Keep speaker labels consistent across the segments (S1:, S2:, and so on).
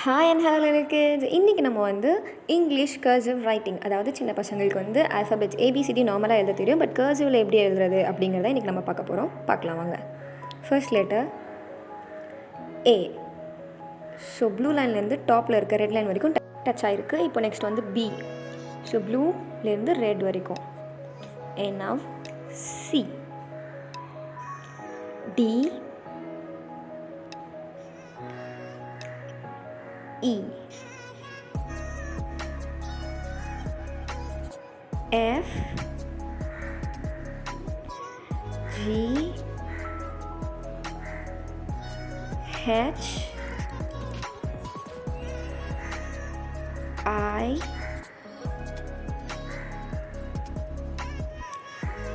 S1: Hi and hello kids. இன்றைக்கி நம்ம வந்து இங்கிலீஷ் கர்சிவ் ரைட்டிங், அதாவது சின்ன பசங்களுக்கு வந்து ஆல்ஃபபெட்ஸ் ஏபிசிடி நார்மலாக எழுத தெரியும், பட் கர்சிவில் எப்படி எழுதுறது அப்படிங்கிறத இன்றைக்கி நம்ம பார்க்க போகிறோம். பார்க்கலாம் வாங்க. First letter A. So blue லைன்லேருந்து டாப்பில் இருக்க ரெட் லைன் வரைக்கும் டச் ஆகிருக்கு. இப்போ நெக்ஸ்ட் வந்து பி. ஸோ ப்ளூலேருந்து ரெட் வரைக்கும். And now C. D. E. F. G. H. I.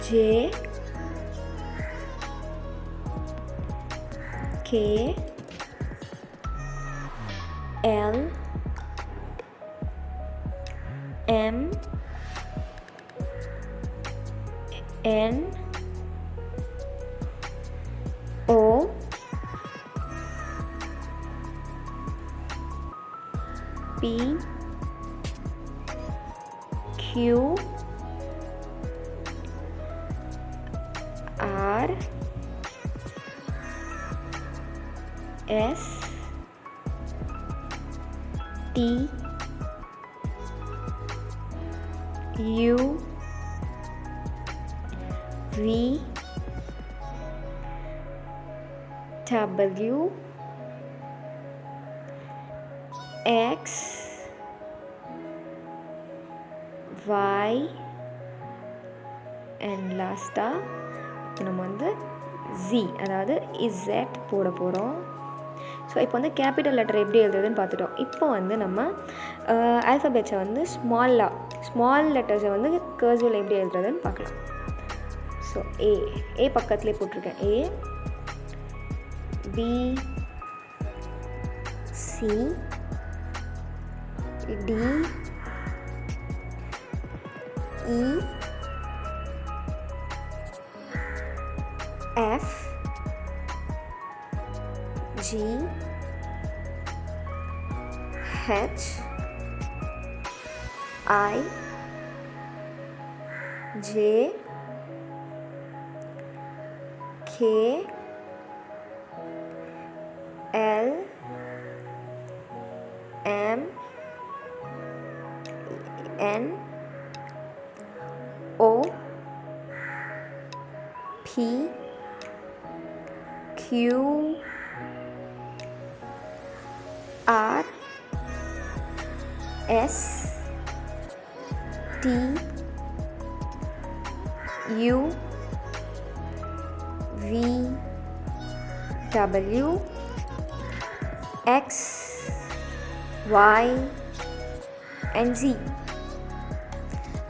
S1: J. K. L. M. N. O. P. Q. R. S. T. U. V. W. X. Y. and லாஸ்ட்டாக நம்ம வந்து Z, அதாவது Z போட போகிறோம். So இப்போ வந்து capital letter எப்படி எழுதுறதுன்னு பார்த்துட்டோம். இப்போ வந்து நம்ம ஆல்ஃபபெட்ஸை வந்து ஸ்மால் லெட்டர்ஸை வந்து கர்சிவில் எப்படி எழுதுறதுன்னு பார்க்கலாம். ஸோ ஏ பக்கத்துலேயே போட்டிருக்கேன். A, B, C, D, E, F, G, H, I, J, K, L, M, N, O, P, Q, R, S, T, U, V, W, X, Y and Z.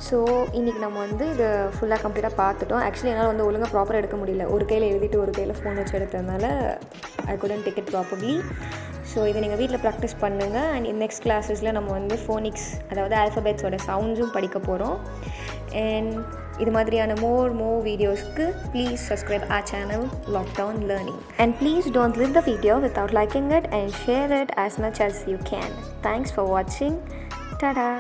S1: So இன்றைக்கி நம்ம வந்து இதை ஃபுல்லாக கம்ப்ளீட்டாக பார்த்துட்டோம். ஆக்சுவலி என்னால் வந்து ஒழுங்காக ப்ராப்பராக எடுக்க முடியல. ஒரு கையில் எழுதிட்டு ஒரு கையில் ஃபோன் வச்சு எடுத்ததுனால ஐ couldn't take it properly. So இதை நீங்கள் வீட்டில் ப்ராக்டிஸ் பண்ணுங்கள். அண்ட் நெக்ஸ்ட் கிளாஸஸில் நம்ம வந்து ஃபோனிக்ஸ், அதாவது ஆல்ஃபபெட்ஸோட சவுண்ட்ஸும் படிக்க போகிறோம். அண்ட் இது மாதிரியான more வீடியோஸ்க்கு please subscribe our channel Lockdown Learning. And please don't leave the video without liking it and share it as much as you can. Thanks for watching. Ta-da!